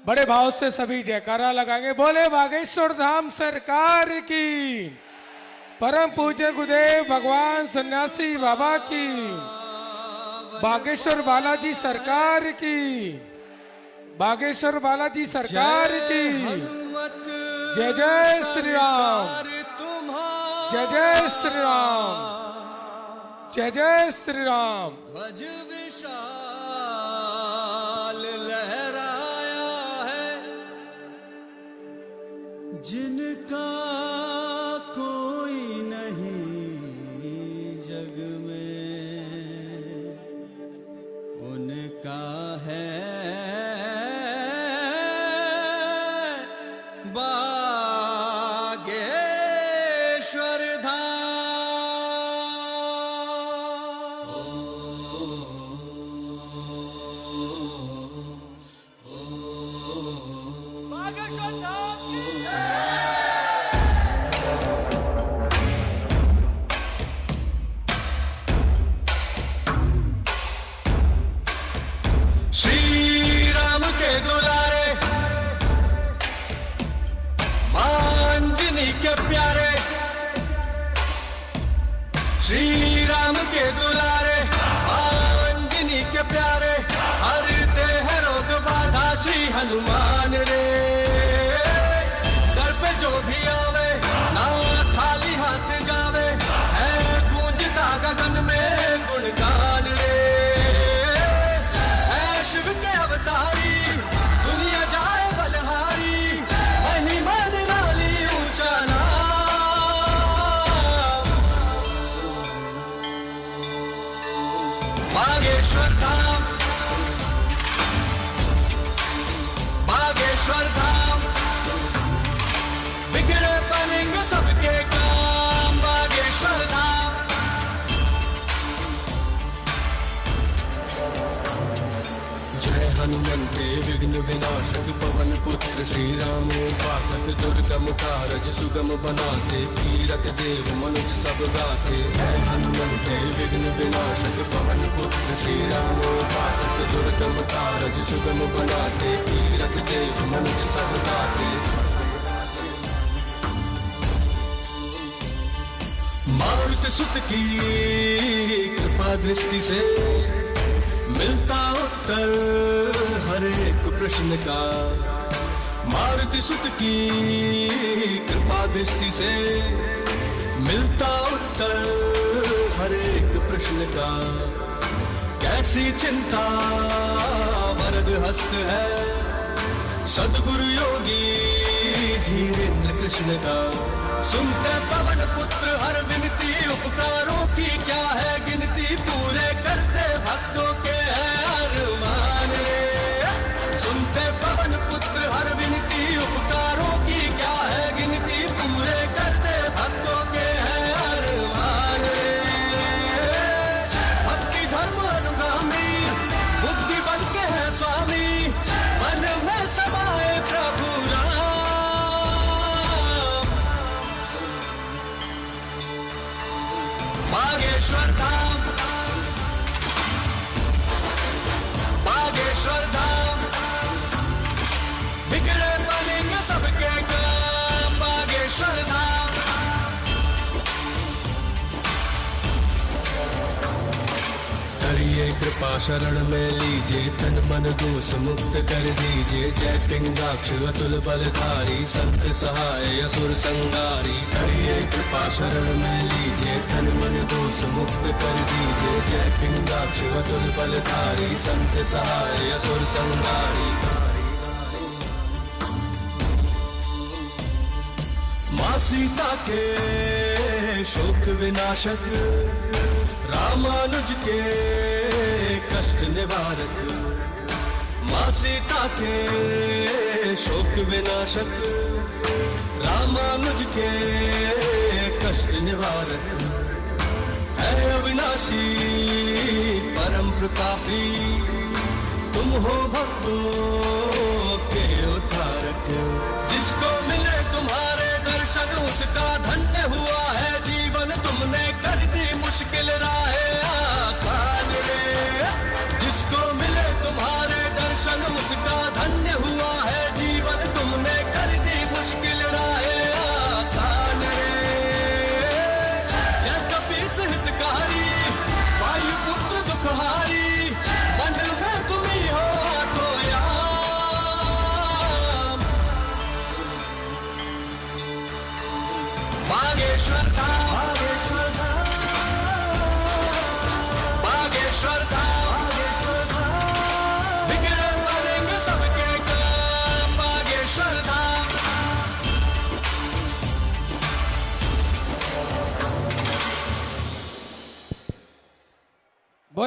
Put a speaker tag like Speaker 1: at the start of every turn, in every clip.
Speaker 1: बड़े भाव से सभी जयकारा लगाएंगे। बोले बागेश्वर धाम सरकार की, परम पूज्य गुरुदेव भगवान सन्यासी बाबा की, बागेश्वर बालाजी सरकार की, बागेश्वर बालाजी सरकार की। जय जय श्री राम, जय जय श्री राम, जय जय श्री राम।
Speaker 2: ध्वज विशाल लहराया है, जिनका कोई नहीं जग में, उनका है बागेश्वर श्री राम के दुलारे, मांजनी के प्यारे, श्री राम के दुलारे, मांजनी के प्यारे, हरते हैं रोग बाधा श्री हनुमान रे। दर पे जो भी आवे ना खाली हाथ जावे, है गूंजता गगन में गुणगान रे। शिव के अवतारी, दुनिया जाए बलहारी, महिमा निराली ऊंचा नाम। बागेश्वर धाम, बागेश्वर धाम, बिगड़े बनेंगे सबके काम। बागेश्वर धाम, हनुमंते विघ्न विनाशक, पवन पुत्र श्री राम उपासक, दुर्गम कारज सुगम बनाते, तीरथ देव मनुज सब गाते। जय हनुमंते विघ्न विनाशक, पवन पुत्र श्री राम उपासक, दुर्गम कारज सुगम बनाते, तीरथ देव मनुज सब गाते। मारुति सुत की कृपा दृष्टि से मिलता उत्तर हर एक प्रश्न का। मारुति सुत की कृपा दृष्टि से मिलता उत्तर हर एक प्रश्न का। कैसी चिंता वरद हस्त है, सद्गुरु योगी धीरेन्द्र कृष्ण का। सुनते पवन पुत्र हर विनती, उपकारों की क्या है गिनती, पूरे करते भक्तों के है अरमान रे। सुनते पवन पुत्र हर विनती, उपकारों की क्या है गिनती, पूरे करते भक्तों के है अरमान रे। भक्ति धर्म अनुगामी, बुद्धि बन के है स्वामी, मन में समाए प्रभु राम। बागेश्वर धाम, बागेश्वर धाम, बिगड़े बनेंगे सबके काम। बागेश्वर धाम, करिए कृपा शरण में लीजिए, तन मन दोष मुक्त कर दीजिए। जय पिंगाक्ष अतुल बलधारी, संत सहाय असुर संगारी। करिए कृपा शरण में लीजिए, तन मन दोष मुक्त कर दीजिए। जय पिंगाक्ष अतुल बलधारी, संत सहाय असुर संगारी। माँ सीता के शोक विनाशक, रामानुज के कष्ट निवारक। माँ सीता के शोक विनाशक, रामानुज के कष्ट निवारक। है अविनाशी परम प्रतापी, तुम हो भक्तों के उद्धारक। जिसको मिले तुम्हारे दर्शन, उसका धन्य हुआ है जीवन। तुमने कर दी मुश्किल राहें आसान रे। जिसको मिले तुम्हारे दर्शन, उसका धन्य हुआ है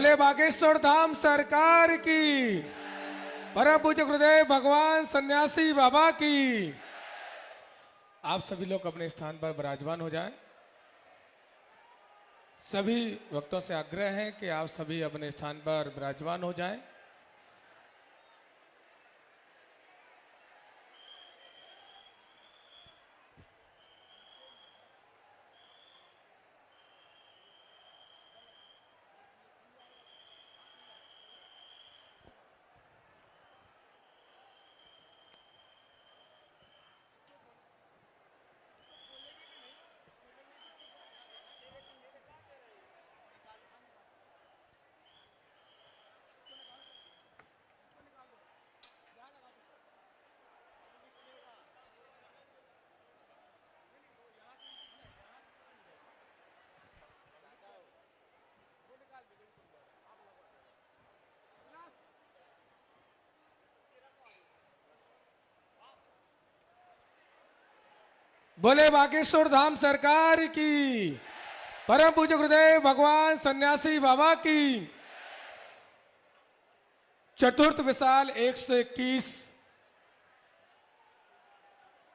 Speaker 1: बोले बागेश्वर धाम सरकार की, परम पूज्य गुरुदेव भगवान सन्यासी बाबा की। आप सभी लोग अपने स्थान पर विराजमान हो जाएं। सभी भक्तों से आग्रह है कि आप सभी अपने स्थान पर विराजमान हो जाएं। बोले बागेश्वर धाम सरकार की, परम पूज्य गुरुदेव भगवान सन्यासी बाबा की। चतुर्थ विशाल 121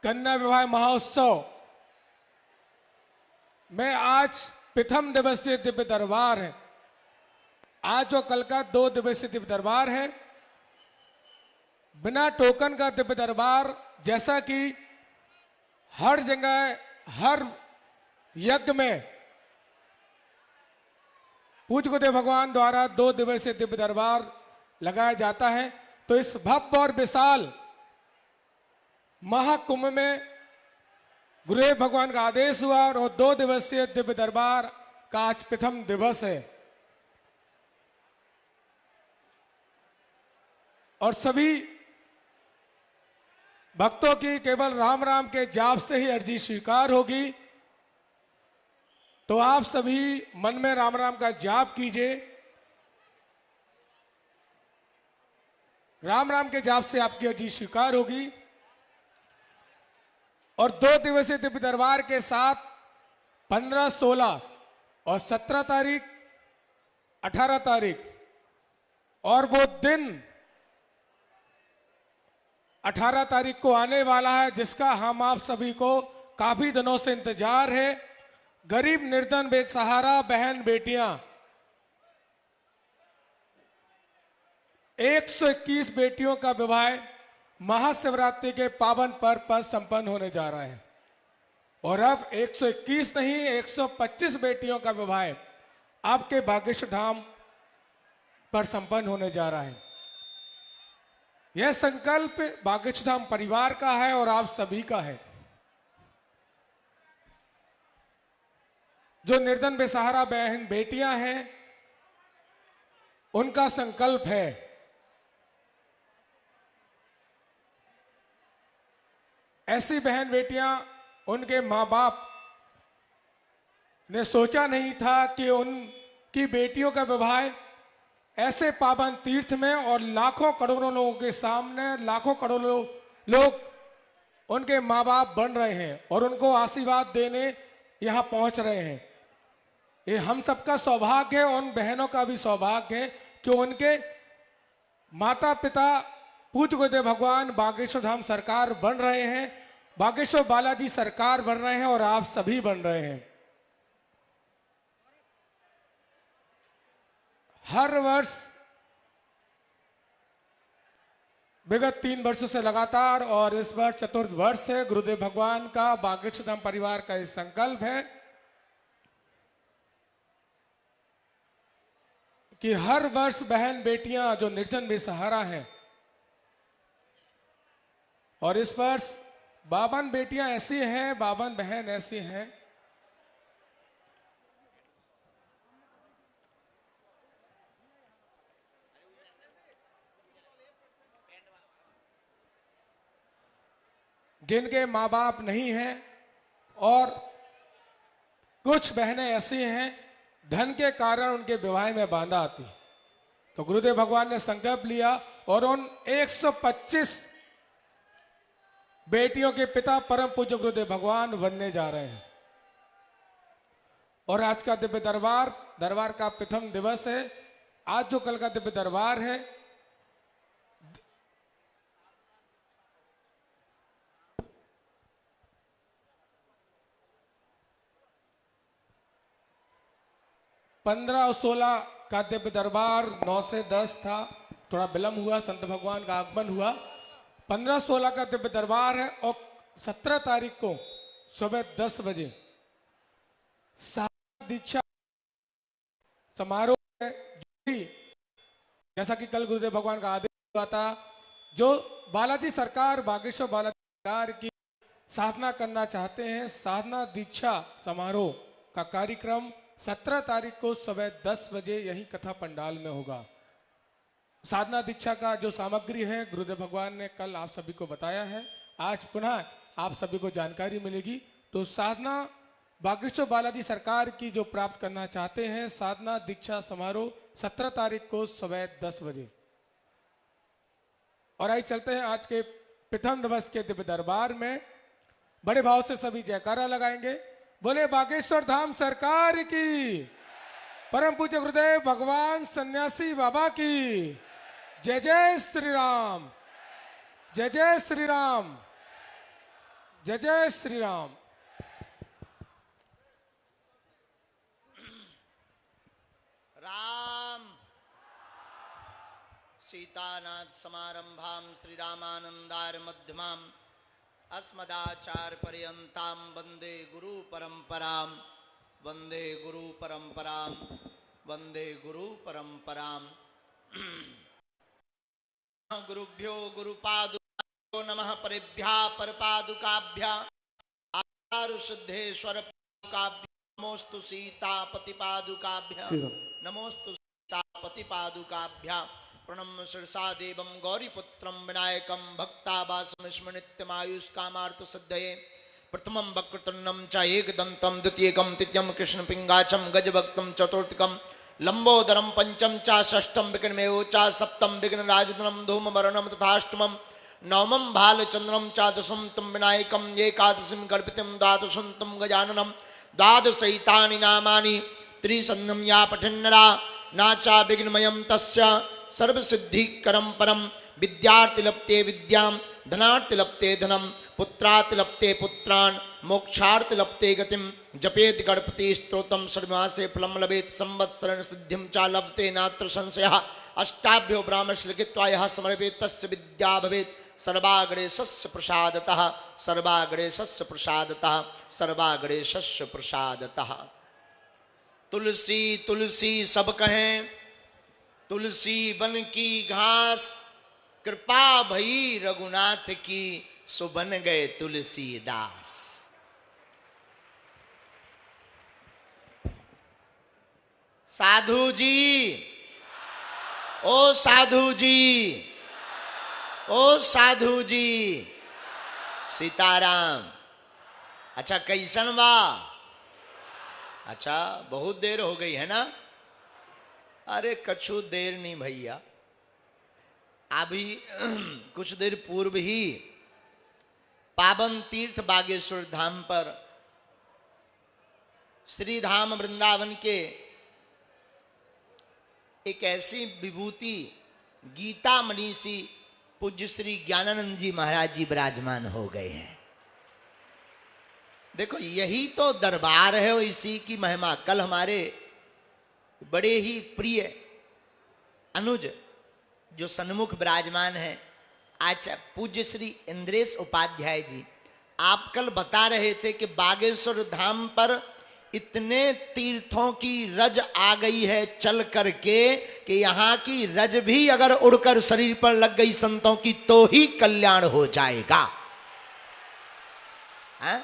Speaker 1: कन्या विवाह महोत्सव में आज प्रथम दिवसीय दिव्य दरबार है। आज और कल का 2 दिवसीय दिव्य दरबार है। बिना टोकन का दिव्य दरबार, जैसा कि हर जगह हर यज्ञ में पूज्य गुरुदेव भगवान द्वारा 2 दिवसीय दिव्य दरबार लगाया जाता है, तो इस भव्य और विशाल महाकुंभ में गुरुदेव भगवान का आदेश हुआ और 2 दिवसीय दिव्य दरबार का आज प्रथम दिवस है। और सभी भक्तों की केवल राम राम के जाप से ही अर्जी स्वीकार होगी। तो आप सभी मन में राम राम का जाप कीजिए। राम राम के जाप से आपकी अर्जी स्वीकार होगी। और 2 दिवसीय दिव्य दरबार के साथ 15, 16 और 17 तारीख, 18 तारीख और वो दिन 18 तारीख को आने वाला है, जिसका हम आप सभी को काफी दिनों से इंतजार है। गरीब निर्धन बेसहारा बहन बेटियां 121 बेटियों का विवाह महाशिवरात्रि के पावन पर्व पर संपन्न होने जा रहा है। और अब 121 नहीं, 125 बेटियों का विवाह आपके बागेश्वर धाम पर संपन्न होने जा रहा है। यह संकल्प बागेश्वर धाम परिवार का है और आप सभी का है। जो निर्धन बेसहारा बहन बेटियां हैं, उनका संकल्प है। ऐसी बहन बेटियां, उनके मां बाप ने सोचा नहीं था कि उनकी बेटियों का विवाह ऐसे पावन तीर्थ में और लाखों करोड़ों लोगों के सामने, लाखों करोड़ों लोग उनके मां बाप बन रहे हैं और उनको आशीर्वाद देने यहां पहुंच रहे हैं। ये हम सबका सौभाग्य है, उन बहनों का भी सौभाग्य है कि उनके माता पिता पूज्य गुरुदेव भगवान बागेश्वर धाम सरकार बन रहे हैं, बागेश्वर बालाजी सरकार बन रहे हैं और आप सभी बन रहे हैं। हर वर्ष विगत 3 वर्षों से लगातार, और इस बार चतुर्थ वर्ष है, गुरुदेव भगवान का बागेश्वर धाम परिवार का ये संकल्प है कि हर वर्ष बहन बेटियां जो निर्धन बेसहारा हैं, और इस वर्ष 52 बेटियां ऐसी हैं, 52 बहन ऐसी हैं जिनके मां बाप नहीं हैं, और कुछ बहनें ऐसी हैं धन के कारण उनके विवाह में बाधा आती। तो गुरुदेव भगवान ने संकल्प लिया और उन 125 बेटियों के पिता परम पूज्य गुरुदेव भगवान बनने जा रहे हैं। और आज का दिव्य दरबार का प्रथम दिवस है आज जो कल का दिव्य दरबार है, पंद्रह और 16 का दिव्य दरबार 9 से 10 था, थोड़ा विलंब हुआ, संत भगवान का आगमन हुआ। 15-16 का दिव्य दरबार है और 17 तारीख को सुबह 10 बजे साधना दीक्षा समारोह है, जो भी जैसा कि कल गुरुदेव भगवान का आदेश हुआ था, जो बालाजी सरकार, बागेश्वर बालाजी सरकार की साधना करना चाहते हैं, साधना दीक्षा समारोह का कार्यक्रम 17 तारीख को सुबह 10 बजे यही कथा पंडाल में होगा। साधना दीक्षा का जो सामग्री है गुरुदेव भगवान ने कल आप सभी को बताया है, आज पुनः आप सभी को जानकारी मिलेगी। तो साधना बागेश्वर बालाजी सरकार की जो प्राप्त करना चाहते हैं, साधना दीक्षा समारोह 17 तारीख को सुबह 10 बजे। और आइए चलते हैं आज के प्रथम दिवस के दिव्य दरबार में। बड़े भाव से सभी जयकारा लगाएंगे। बोले बागेश्वर धाम सरकार की, परम पूज्य गुरुदेव भगवान सन्यासी बाबा की जय। जय श्री राम, जय जय श्री राम, जय जय श्री राम।
Speaker 3: राम सीतानाथ समारंभां श्री रामानंदार मध्यमां अस्मदाचार्य पर्यंतां वंदे गुरु परंपरां, वंदे गुरु परंपरां, वंदे गुरु परंपरां। गुरुभ्यो गुरुपादुकाभ्यो नमः, परेभ्यः परपादुकाभ्यः आचार्य सिद्धेश्वर पादुकाभ्यः नमोस्तु सीतापति पादुकाभ्यः, नमोस्तु सीतापति पादुकाभ्यः। प्रणम्य शिरसा देवं गौरीपुत्रं विनायकं भक्तावासं स्मृत्यमायुष्कामार्थ सिद्धये। प्रथमं वक्रतुण्डं च एकदन्तं, द्वितीयकं तृतीयं कृष्णपिङ्गाचं, गजभक्तं चतुर्थकं, लंबोदरं पंचम च, षष्ठं विघ्नमेव च, सप्तम विघ्नराजधनं धूमवर्णं तथाष्टमं, नवमं भालचंद्रं च, दशम तं विनायकं, एकादशं गणपतिं, द्वादशं तं गजाननं, द्वादशैतानि नामानि त्रिसन्ध्यं या पठन्नरा न च विघ्नमयं तस्य सर्वसिद्धिकरं परं। विद्यार्थि लप्ते विद्यां, धनार्थि लप्ते धनं, पुत्रार्थ लप्ते पुत्रान्, मोक्षार्थ लप्ते गतिं। जपेत गणपति स्तोत्रं सर्वमासे फलं लभेत, संवत्सरेण सिद्धिं च लभते नात्र संशयः। अष्टाभ्यो ब्राह्मणस्य लिखित्वा यः समर्पेत तस्य विद्या भवेत्। सर्वाग्रेसस्य प्रसादतः, सर्वाग्रेसस्य प्रसादतः, सर्वाग्रेसस्य प्रसादतः। तुलसी तुलसी सब कहें, तुलसी बन की घास, कृपा भई रघुनाथ की, सो बन गए तुलसीदास। साधु जी, ओ साधु जी, ओ साधु जी, सीताराम। अच्छा कैसन बा? अच्छा बहुत देर हो गई है ना? अरे कछु देर नहीं भैया, अभी कुछ देर पूर्व ही पावन तीर्थ बागेश्वर धाम पर श्री धाम वृंदावन के एक ऐसी विभूति गीता मनीषी पूज्य श्री ज्ञानानंद जी महाराज जी विराजमान हो गए हैं। देखो यही तो दरबार है और इसी की महिमा। कल हमारे बड़े ही प्रिय अनुज जो सन्मुख विराजमान है, आज पूज्य श्री इंद्रेश उपाध्याय जी, आप कल बता रहे थे कि बागेश्वर धाम पर इतने तीर्थों की रज आ गई है चल करके कि यहाँ की रज भी अगर उड़कर शरीर पर लग गई संतों की तो ही कल्याण हो जाएगा। है?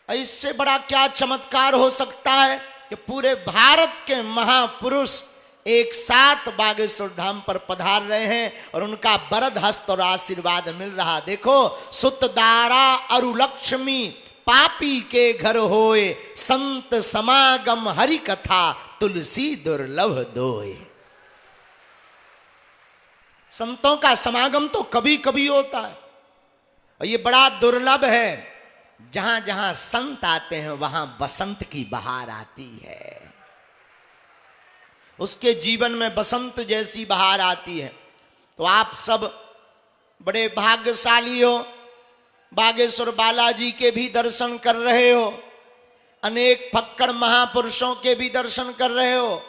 Speaker 3: इससे बड़ा क्या चमत्कार हो सकता है कि पूरे भारत के महापुरुष एक साथ बागेश्वर धाम पर पधार रहे हैं और उनका वरद हस्त और आशीर्वाद मिल रहा। देखो, सुतदारा अरुलक्ष्मी पापी के घर होए, संत समागम हरि कथा तुलसी दुर्लभ दोए। संतों का समागम तो कभी कभी होता है और ये बड़ा दुर्लभ है। जहां जहां संत आते हैं वहां बसंत की बहार आती है। उसके जीवन में बसंत जैसी बहार आती है। तो आप सब बड़े भाग्यशाली हो, बागेश्वर बालाजी के भी दर्शन कर रहे हो, अनेक फक्कड़ महापुरुषों के भी दर्शन कर रहे हो,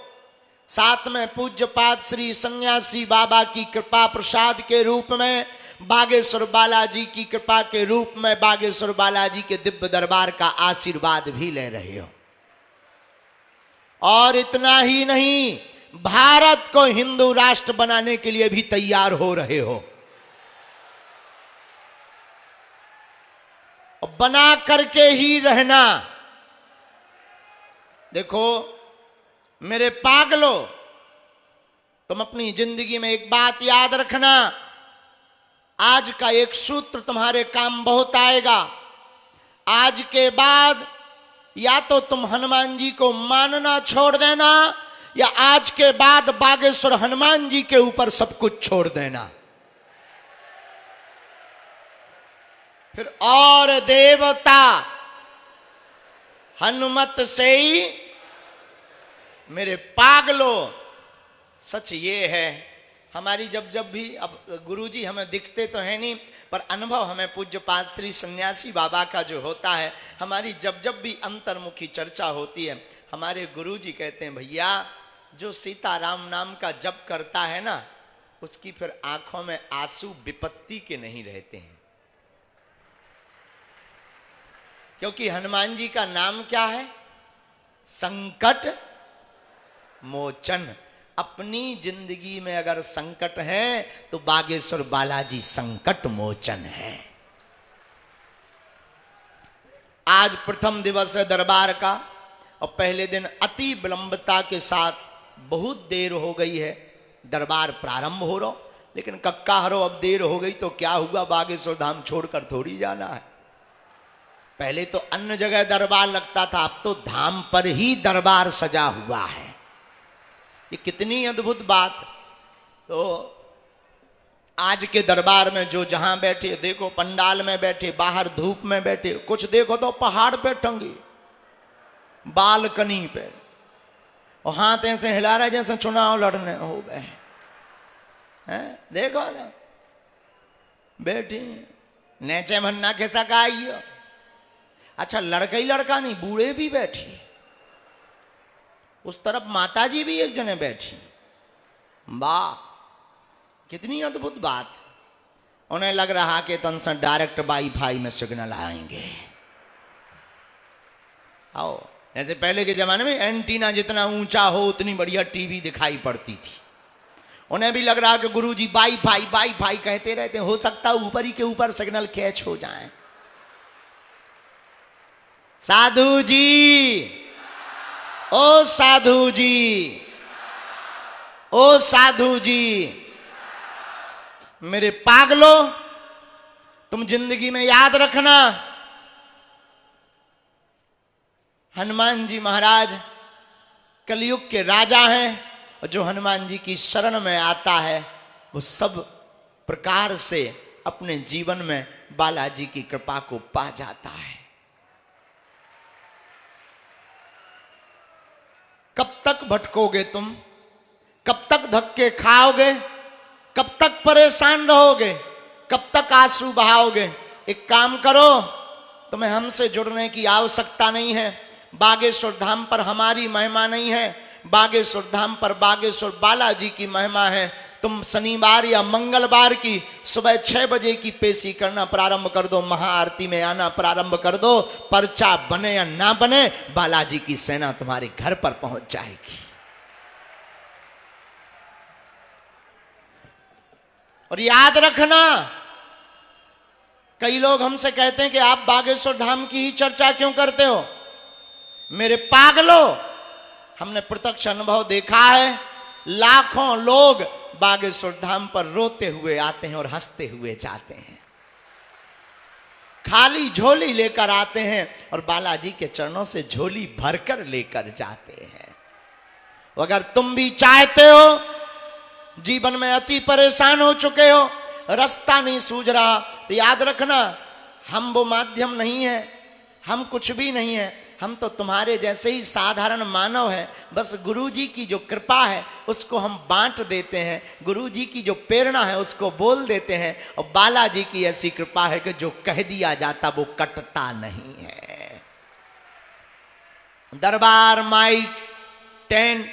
Speaker 3: साथ में पूज्यपाद श्री सन्यासी बाबा की कृपा प्रसाद के रूप में, बागेश्वर बालाजी की कृपा के रूप में बागेश्वर बालाजी के दिव्य दरबार का आशीर्वाद भी ले रहे हो। और इतना ही नहीं, भारत को हिंदू राष्ट्र बनाने के लिए भी तैयार हो रहे हो। बना करके ही रहना। देखो मेरे पागलों, तुम अपनी जिंदगी में एक बात याद रखना, आज का एक सूत्र तुम्हारे काम बहुत आएगा। आज के बाद या तो तुम हनुमान जी को मानना छोड़ देना, या आज के बाद बागेश्वर हनुमान जी के ऊपर सब कुछ छोड़ देना। फिर और देवता हनुमत से ही। मेरे पागलों, सच ये है, हमारी जब भी, अब गुरुजी हमें दिखते तो है नहीं, पर अनुभव हमें पूज्यपाद श्री सन्यासी बाबा का जो होता है, हमारी जब भी अंतर्मुखी चर्चा होती है, हमारे गुरुजी कहते हैं भैया जो सीताराम नाम का जप करता है ना, उसकी फिर आंखों में आंसू विपत्ति के नहीं रहते हैं। क्योंकि हनुमान जी का नाम क्या है? संकट मोचन। अपनी जिंदगी में अगर संकट है तो बागेश्वर बालाजी संकट मोचन है। आज प्रथम दिवस है दरबार का, और पहले दिन अति विलंबता के साथ बहुत देर हो गई है, दरबार प्रारंभ हो रहा, लेकिन कक्का हरो अब देर हो गई तो क्या हुआ, बागेश्वर धाम छोड़कर थोड़ी जाना है। पहले तो अन्य जगह दरबार लगता था, अब तो धाम पर ही दरबार सजा हुआ है। ये कितनी अद्भुत बात। तो आज के दरबार में जो जहां बैठे, देखो पंडाल में बैठे, बाहर धूप में बैठे, कुछ देखो तो पहाड़ पे टंगी, बालकनी पे, और हाथ ऐसे हिला रहे जैसे चुनाव लड़ने हो गए हैं। देखो ना बैठी नेचे भन्ना कैसा का आइयो। अच्छा लड़का ही लड़का नहीं, बूढ़े भी बैठी, उस तरफ माताजी भी एक जने बैठी। वाह कितनी अद्भुत बात। उन्हें लग रहा कि तन से डायरेक्ट वाईफाई में सिग्नल आएंगे। आओ, जैसे पहले के जमाने में एंटीना जितना ऊंचा हो उतनी बढ़िया टीवी दिखाई पड़ती थी। उन्हें भी लग रहा कि गुरुजी वाईफाई वाईफाई कहते रहते, हो सकता ऊपर ही के ऊपर सिग्नल कैच हो जाए। साधु जी, ओ साधु जी, ओ साधु जी, मेरे पागलों, तुम जिंदगी में याद रखना, हनुमान जी महाराज कलयुग के राजा हैं, और जो हनुमान जी की शरण में आता है वो सब प्रकार से अपने जीवन में बालाजी की कृपा को पा जाता है। कब तक भटकोगे तुम? कब तक धक्के खाओगे? कब तक परेशान रहोगे? कब तक आंसू बहाओगे? एक काम करो, तुम्हें हमसे जुड़ने की आवश्यकता नहीं है। बागेश्वर धाम पर हमारी महिमा नहीं है, बागेश्वर धाम पर बागेश्वर बालाजी की महिमा है। तुम शनिवार या मंगलवार की सुबह 6 बजे की पेशी करना प्रारंभ कर दो, महाआरती में आना प्रारंभ कर दो। पर्चा बने या ना बने, बालाजी की सेना तुम्हारे घर पर पहुंच जाएगी। और याद रखना, कई लोग हमसे कहते हैं कि आप बागेश्वर धाम की ही चर्चा क्यों करते हो? मेरे पागलों, हमने प्रत्यक्ष अनुभव देखा है, लाखों लोग बागेश्वर धाम पर रोते हुए आते हैं और हंसते हुए जाते हैं, खाली झोली लेकर आते हैं और बालाजी के चरणों से झोली भरकर लेकर जाते हैं। अगर तुम भी चाहते हो, जीवन में अति परेशान हो चुके हो, रास्ता नहीं सूझ रहा, तो याद रखना हम वो माध्यम नहीं है, हम कुछ भी नहीं है। हम तो तुम्हारे जैसे ही साधारण मानव हैं, बस गुरु जी की जो कृपा है उसको हम बांट देते हैं, गुरु जी की जो प्रेरणा है उसको बोल देते हैं, और बालाजी की ऐसी कृपा है कि जो कह दिया जाता वो कटता नहीं है। दरबार, माइक, टेंट,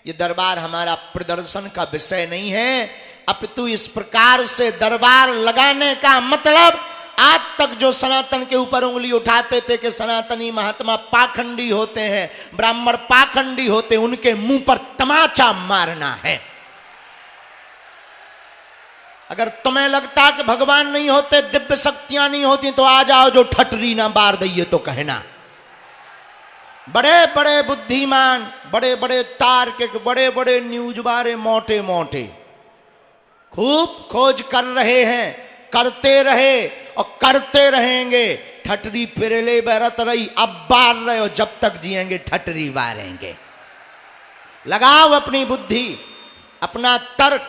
Speaker 3: ये दरबार हमारा प्रदर्शन का विषय नहीं है, अपितु इस प्रकार से दरबार लगाने का मतलब, आज तक जो सनातन के ऊपर उंगली उठाते थे कि सनातनी महात्मा पाखंडी होते हैं, ब्राह्मण पाखंडी होते, उनके मुंह पर तमाचा मारना है। अगर तुम्हें लगता कि भगवान नहीं होते, दिव्य शक्तियां नहीं होती, तो आ जाओ, जो ठटरी ना बार दइए तो कहना। बड़े बड़े बुद्धिमान, बड़े बड़े तार्किक, बड़े बड़े न्यूज वाले, मोटे मोटे खूब खोज कर रहे हैं, करते रहे और करते रहेंगे। ठटरी फिरले बरत रही, अब बार रहे हो, जब तक जिएंगे ठटरी बारेंगे। लगाओ अपनी बुद्धि, अपना तर्क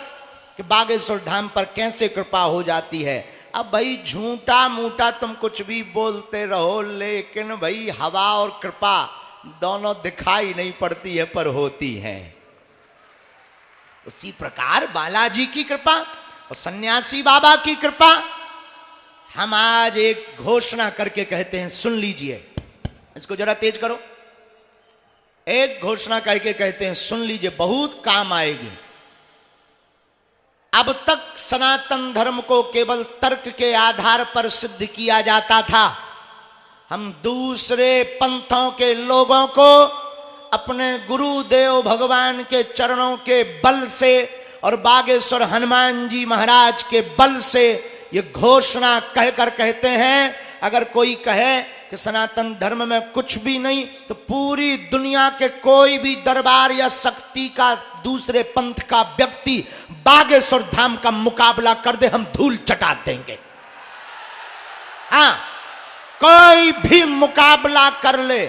Speaker 3: कि बागेश्वर धाम पर कैसे कृपा हो जाती है। अब भाई झूठा मूठा तुम कुछ भी बोलते रहो, लेकिन भाई हवा और कृपा दोनों दिखाई नहीं पड़ती है पर होती है। उसी प्रकार बालाजी की कृपा और सन्यासी बाबा की कृपा, हम आज एक घोषणा करके कहते हैं, सुन लीजिए, इसको जरा तेज करो। एक घोषणा करके कहते हैं, सुन लीजिए, बहुत काम आएगी। अब तक सनातन धर्म को केवल तर्क के आधार पर सिद्ध किया जाता था। हम दूसरे पंथों के लोगों को अपने गुरुदेव भगवान के चरणों के बल से और बागेश्वर हनुमान जी महाराज के बल से ये घोषणा कहकर कहते हैं, अगर कोई कहे कि सनातन धर्म में कुछ भी नहीं, तो पूरी दुनिया के कोई भी दरबार या शक्ति का, दूसरे पंथ का व्यक्ति बागेश्वर धाम का मुकाबला कर दे, हम धूल चटा देंगे। हाँ, कोई भी मुकाबला कर ले,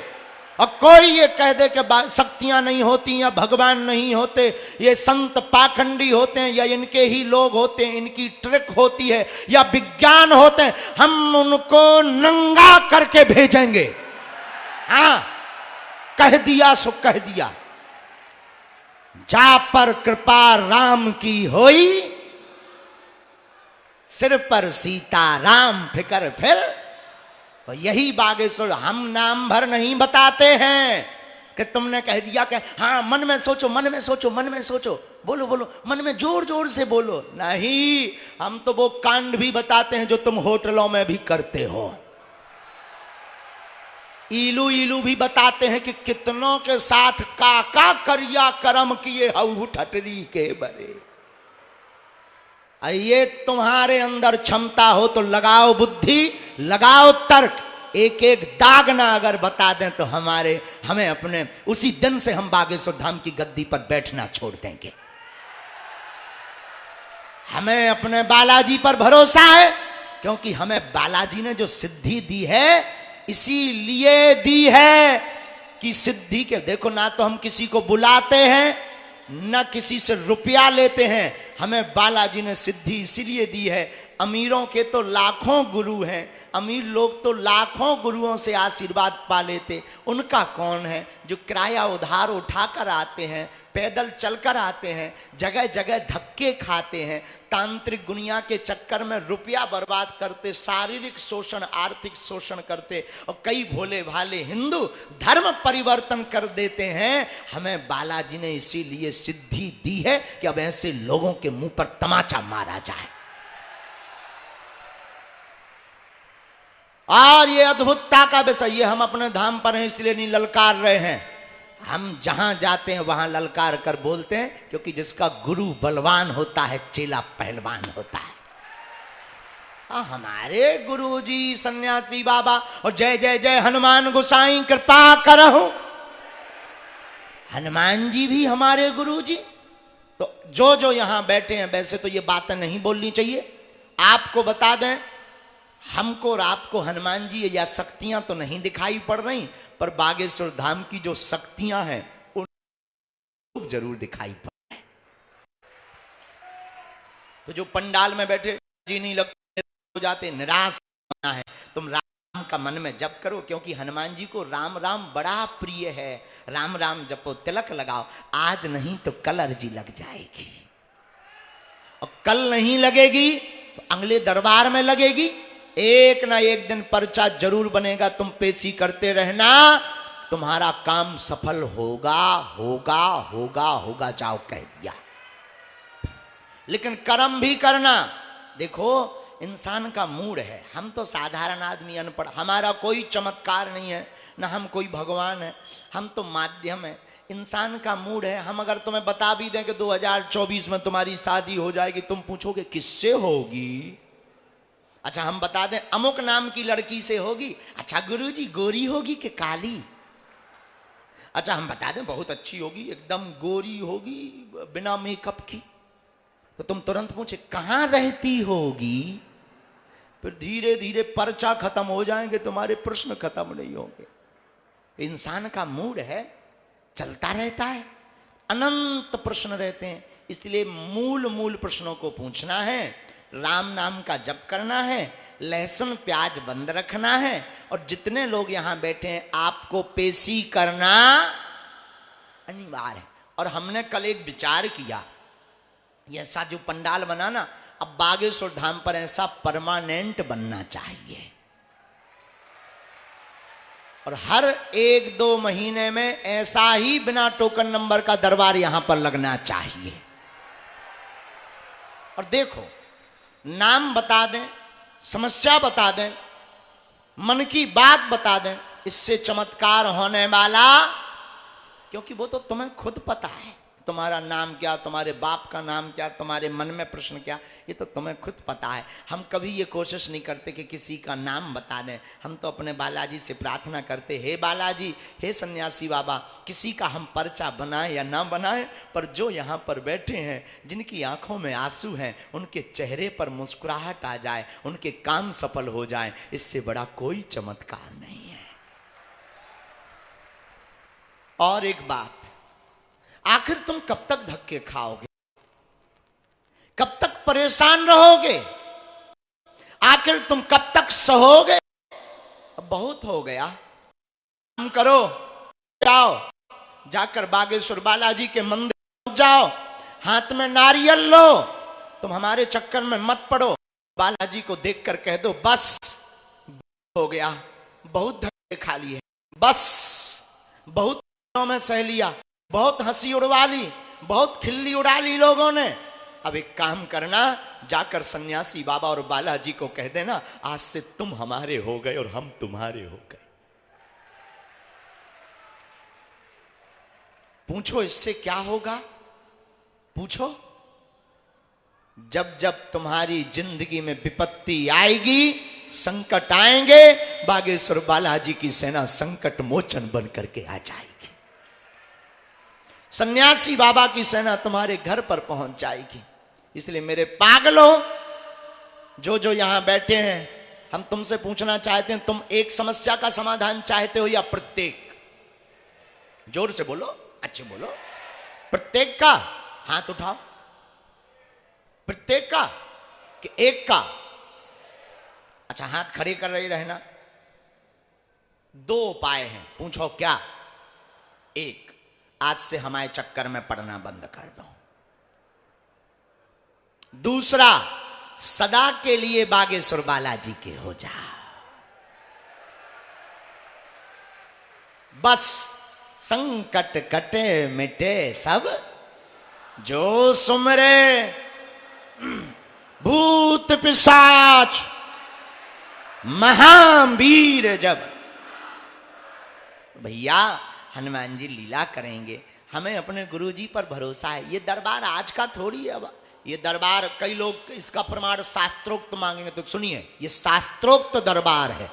Speaker 3: और कोई ये कह दे कि शक्तियां नहीं होती या भगवान नहीं होते, ये संत पाखंडी होते हैं, या इनके ही लोग होते हैं, इनकी ट्रिक होती है, या विज्ञान होते हैं, हम उनको नंगा करके भेजेंगे। हाँ, कह दिया सो कह दिया। जा पर कृपा राम की होई, सिर पर सीता राम फिकर फिर। तो यही बागेश्वर, हम नाम भर नहीं बताते हैं कि तुमने कह दिया कि हाँ मन में सोचो, मन में सोचो, मन में सोचो, बोलो बोलो, मन में जोर जोर से बोलो। नहीं, हम तो वो कांड भी बताते हैं जो तुम होटलों में भी करते हो। इलू इलू भी बताते हैं कि कितनों के साथ काका करिया कर्म किए हऊ ठटरी के बरे। ये तुम्हारे अंदर क्षमता हो तो लगाओ बुद्धि, लगाओ तर्क, एक एक दाग ना अगर बता दें तो हमें अपने उसी दिन से हम बागेश्वर धाम की गद्दी पर बैठना छोड़ देंगे। हमें अपने बालाजी पर भरोसा है, क्योंकि हमें बालाजी ने जो सिद्धि दी है इसीलिए दी है कि सिद्धि के, देखो ना तो हम किसी को बुलाते हैं न किसी से रुपया लेते हैं, हमें बालाजी ने सिद्धि इसीलिए दी है। अमीरों के तो लाखों गुरु हैं, अमीर लोग तो लाखों गुरुओं से आशीर्वाद पा लेते, उनका कौन है? जो किराया उधार उठाकर आते हैं, पैदल चलकर आते हैं, जगह जगह धक्के खाते हैं, तांत्रिक दुनिया के चक्कर में रुपया बर्बाद करते, शारीरिक शोषण, आर्थिक शोषण करते, और कई भोले भाले हिंदू धर्म परिवर्तन कर देते हैं। हमें बालाजी ने इसीलिए सिद्धि दी है कि अब ऐसे लोगों के मुंह पर तमाचा मारा जाए। और ये अद्भुतता का विषय, ये हम अपने धाम पर हैं इसलिए नहीं ललकार रहे हैं, हम जहां जाते हैं वहां ललकार कर बोलते हैं, क्योंकि जिसका गुरु बलवान होता है चेला पहलवान होता है। हमारे गुरुजी सन्यासी बाबा, और जय जय जय हनुमान गोसाई कृपा करहु, हनुमान जी भी हमारे गुरुजी। तो जो जो यहां बैठे हैं, वैसे तो ये बातें नहीं बोलनी चाहिए, आपको बता दें, हमको और आपको हनुमान जी या शक्तियां तो नहीं दिखाई पड़ रही, पर बागेश्वर धाम की जो शक्तियां हैं उन जरूर दिखाई पड़ रही। तो जो पंडाल में बैठे जी नहीं लगते, हो जाते, निराश है, तुम का मन में जप करो, क्योंकि हनुमान जी को राम राम बड़ा प्रिय है। राम राम जपो, तिलक लगाओ, आज नहीं तो कल अर्जी लग जाएगी, और कल नहीं लगेगी तो अगले दरबार में लगेगी। एक ना एक दिन पर्चा जरूर बनेगा, तुम पेशी करते रहना, तुम्हारा काम सफल होगा होगा होगा होगा। जाओ कह दिया, लेकिन कर्म भी करना। देखो इंसान का मूड है, हम तो साधारण आदमी अनपढ़, हमारा कोई चमत्कार नहीं है, ना हम कोई भगवान है, हम तो माध्यम है। इंसान का मूड है। हम अगर तुम्हें बता भी दें कि 2024 में तुम्हारी शादी हो जाएगी, तुम पूछोगे किससे होगी? अच्छा हम बता दें अमुक नाम की लड़की से होगी। अच्छा गुरुजी गोरी होगी कि काली? अच्छा हम बता दें बहुत अच्छी होगी, एकदम गोरी होगी, बिना मेकअप की। तो तुम तुरंत पूछे कहां रहती होगी? फिर धीरे धीरे पर्चा खत्म हो जाएंगे, तुम्हारे प्रश्न खत्म नहीं होंगे। इंसान का मूड है, चलता रहता है, अनंत प्रश्न रहते हैं। इसलिए मूल मूल प्रश्नों को पूछना है, राम नाम का जप करना है, लहसुन प्याज बंद रखना है, और जितने लोग यहां बैठे हैं आपको पेशी करना अनिवार्य है। और हमने कल एक विचार किया, ऐसा जो पंडाल बना ना, अब बागेश्वर धाम पर ऐसा परमानेंट बनना चाहिए, और हर 1-2 महीने में ऐसा ही बिना टोकन नंबर का दरबार यहां पर लगना चाहिए। और देखो नाम बता दें, समस्या बता दें, मन की बात बता दें, इससे चमत्कार होने वाला, क्योंकि वो तो तुम्हें खुद पता है, तुम्हारा नाम क्या, तुम्हारे बाप का नाम क्या, तुम्हारे मन में प्रश्न क्या, ये तो तुम्हें खुद पता है। हम कभी ये कोशिश नहीं करते कि किसी का नाम बता दें। हम तो अपने बालाजी से प्रार्थना करते, हे बालाजी, हे सन्यासी बाबा, किसी का हम पर्चा बनाए या ना बनाए, पर जो यहाँ पर बैठे हैं, जिनकी आंखों में आंसू हैं, उनके चेहरे पर मुस्कुराहट आ जाए, उनके काम सफल हो जाए, इससे बड़ा कोई चमत्कार नहीं है। और एक बात, आखिर तुम कब तक धक्के खाओगे? कब तक परेशान रहोगे? आखिर तुम कब तक सहोगे? अब बहुत हो गया, काम करो, जाओ जाकर बागेश्वर बालाजी के मंदिर जाओ, हाथ में नारियल लो, तुम हमारे चक्कर में मत पड़ो। बालाजी को देखकर कह दो बस हो गया, बहुत धक्के खा लिए, बस बहुत में सह लिया, बहुत हंसी उड़वा ली, बहुत खिल्ली उड़ा ली लोगों ने। अब एक काम करना, जाकर सन्यासी बाबा और बालाजी को कह देना, आज से तुम हमारे हो गए और हम तुम्हारे हो गए। पूछो इससे क्या होगा? पूछो, जब जब तुम्हारी जिंदगी में विपत्ति आएगी, संकट आएंगे, बागेश्वर बालाजी की सेना संकट मोचन बन करके आ जाएगी। सन्यासी बाबा की सेना तुम्हारे घर पर पहुंच जाएगी। इसलिए मेरे पागलों, जो जो यहां बैठे हैं, हम तुमसे पूछना चाहते हैं, तुम एक समस्या का समाधान चाहते हो या प्रत्येक? जोर से बोलो, अच्छे बोलो। प्रत्येक का हाथ उठाओ। प्रत्येक का कि एक का? अच्छा हाथ खड़े कर रही रहना। 2 उपाय हैं, पूछो क्या? एक, आज से हमारे चक्कर में पड़ना बंद कर दो। दूसरा, सदा के लिए बागेश्वर बालाजी के हो जा। बस संकट कटे मिटे सब जो सुमरे, भूत पिशाच महावीर जब। भैया हनुमान जी लीला करेंगे, हमें अपने गुरुजी पर भरोसा है। ये दरबार आज का थोड़ी है। अब ये दरबार, कई लोग इसका प्रमाण शास्त्रोक्त मांगेंगे, तो सुनिए, ये शास्त्रोक्त दरबार है।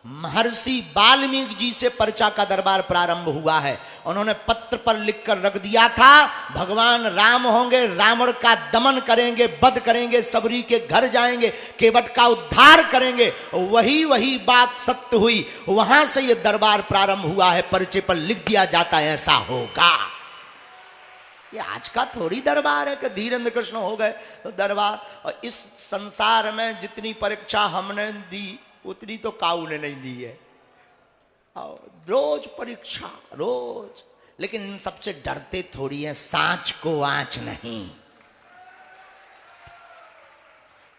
Speaker 3: महर्षि वाल्मीकि जी से पर्चा का दरबार प्रारंभ हुआ है। उन्होंने पत्र पर लिखकर रख दिया था, भगवान राम होंगे, रावण का दमन करेंगे, वध करेंगे, सबरी के घर जाएंगे, केवट का उद्धार करेंगे। वही बात सत्य हुई। वहां से यह दरबार प्रारंभ हुआ है। पर्चे पर लिख दिया जाता है ऐसा होगा। ये आज का थोड़ी दरबार है कि धीरेन्द्र कृष्ण हो गए तो दरबार। और इस संसार में जितनी परीक्षा हमने दी, उतनी तो काऊ ने नहीं दी है। रोज परीक्षा रोज, लेकिन इन सबसे डरते थोड़ी है, सांच को आंच नहीं।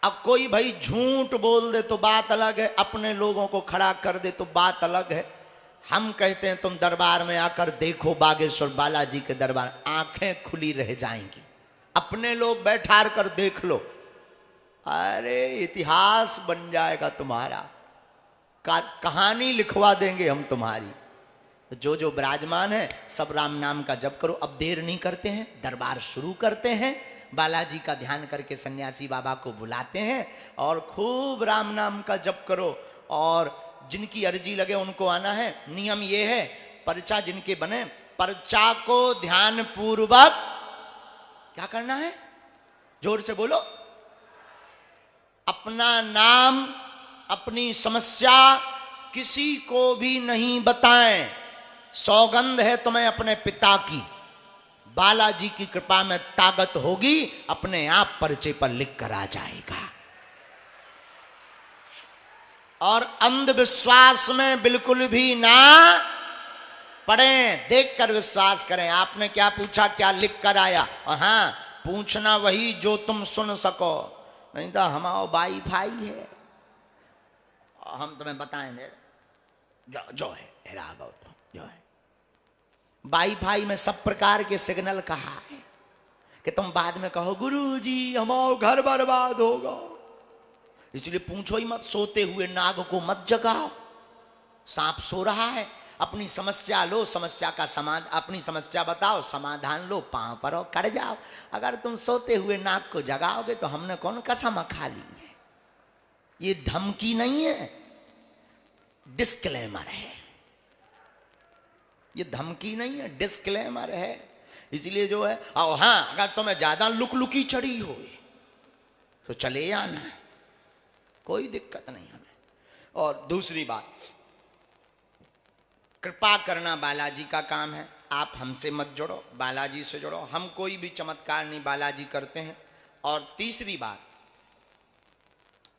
Speaker 3: अब कोई भाई झूठ बोल दे तो बात अलग है, अपने लोगों को खड़ा कर दे तो बात अलग है। हम कहते हैं तुम दरबार में आकर देखो बागेश्वर बालाजी के दरबार, आंखें खुली रह जाएंगी। अपने लोग बैठा कर देख लो, अरे इतिहास बन जाएगा तुम्हारा, कहानी लिखवा देंगे हम तुम्हारी। जो जो विराजमान है सब राम नाम का जप करो। अब देर नहीं करते हैं, दरबार शुरू करते हैं। बालाजी का ध्यान करके सन्यासी बाबा को बुलाते हैं और खूब राम नाम का जप करो। और जिनकी अर्जी लगे उनको आना है। नियम ये है, पर्चा जिनके बने, पर्चा को ध्यान पूर्वक क्या करना है, जोर से बोलो, अपना नाम अपनी समस्या किसी को भी नहीं बताएं। सौगंध है तुम्हें अपने पिता की, बालाजी की कृपा में ताकत होगी, अपने आप पर्चे पर लिख कर आ जाएगा। और अंधविश्वास में बिल्कुल भी ना पढ़ें, देखकर विश्वास करें। आपने क्या पूछा, क्या लिख कर आया, और हाँ पूछना वही जो तुम सुन सको, नहीं तो हमारा भाई भाई है, हम तुम्हें बताएंगे जो है जो है। वाई फाई में सब प्रकार के सिग्नल कहा है कि तुम बाद में कहो गुरुजी हमारा घर बर्बाद होगा, इसलिए पूछो ही मत। सोते हुए नाग को मत जगाओ, सांप सो रहा है, अपनी समस्या लो, समस्या का समाधान, अपनी समस्या बताओ, समाधान लो, पांव पर कट जाओ। अगर तुम सोते हुए नाग को जगाओगे तो हमने कौन कसम खा ली है। ये धमकी नहीं है, डिस्क्लेमर है। ये धमकी नहीं है, डिस्क्लेमर है। इसलिए जो है, और हाँ अगर तुम्हें ज्यादा लुकलुकी चढ़ी हो तो चले आना, कोई दिक्कत नहीं हमें। और दूसरी बात, कृपा करना बालाजी का काम है। आप हमसे मत जुड़ो, बालाजी से जुड़ो। हम कोई भी चमत्कार नहीं, बालाजी करते हैं। और तीसरी बात,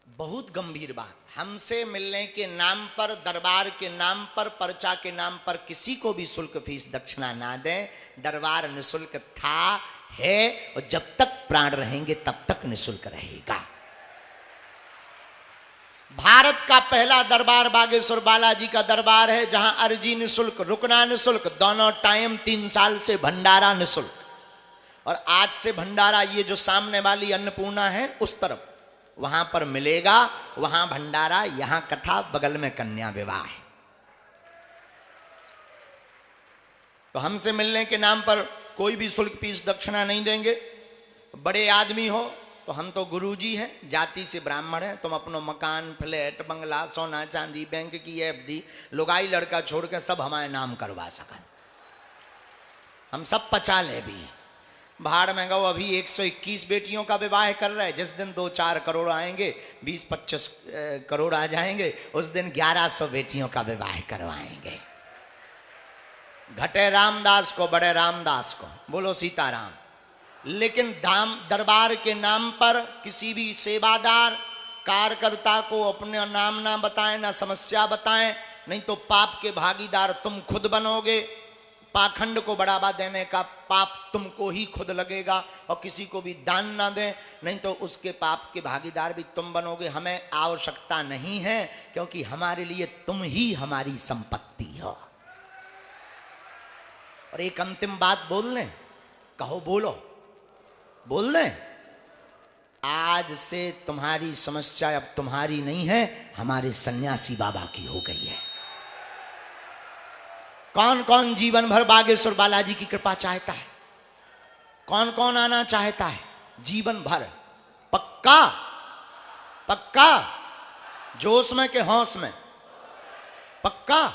Speaker 3: बहुत गंभीर बात, हमसे मिलने के नाम पर, दरबार के नाम पर, पर्चा के नाम पर किसी को भी शुल्क फीस दक्षिणा ना दें। दरबार निशुल्क था, है, और जब तक प्राण रहेंगे तब तक निशुल्क रहेगा। भारत का पहला दरबार बागेश्वर बालाजी का दरबार है, जहां अर्जी निशुल्क, रुकना निशुल्क, दोनों टाइम 3 साल से भंडारा निशुल्क। और आज से भंडारा ये जो सामने वाली अन्नपूर्णा है उस तरफ, वहां पर मिलेगा, वहां भंडारा, यहां कथा, बगल में कन्या विवाह है। तो हमसे मिलने के नाम पर कोई भी शुल्क फीस दक्षिणा नहीं देंगे। बड़े आदमी हो तो हम तो गुरुजी हैं, जाति से ब्राह्मण हैं। तुम अपनो मकान, फ्लैट, बंगला, सोना चांदी, बैंक की एफडी, लुगाई लड़का छोड़ के सब हमारे नाम करवा सकन, हम सब पचा ले भी। भाड़ में गो, अभी 121 बेटियों का विवाह कर रहे हैं। जिस दिन 2-4 करोड़ आएंगे, 20-25 करोड़ आ जाएंगे, उस दिन 1100 बेटियों का विवाह करवाएंगे। घटे रामदास को, बड़े रामदास को, बोलो सीताराम। लेकिन दरबार के नाम पर किसी भी सेवादार कार्यकर्ता को अपने नाम ना बताएं, ना समस्या बताएं, नहीं तो पाप के भागीदार तुम खुद बनोगे। पाखंड को बढ़ावा देने का पाप तुमको ही खुद लगेगा। और किसी को भी दान ना दें, नहीं तो उसके पाप के भागीदार भी तुम बनोगे। हमें आवश्यकता नहीं है, क्योंकि हमारे लिए तुम ही हमारी संपत्ति हो। और एक अंतिम बात बोल लें, कहो, बोलो, बोल दें। आज से तुम्हारी समस्या अब तुम्हारी नहीं है, हमारे सन्यासी बाबा की हो गई है। कौन कौन जीवन भर बागेश्वर बालाजी की कृपा चाहता है? कौन कौन आना चाहता है जीवन भर? पक्का? पक्का? जोश में के होश में? पक्का?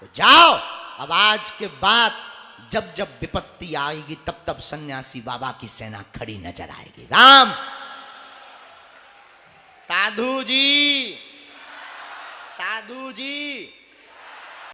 Speaker 3: तो जाओ। अब आज के बाद जब जब विपत्ति आएगी तब तब सन्यासी बाबा की सेना खड़ी नजर आएगी। राम साधु जी, साधु जी।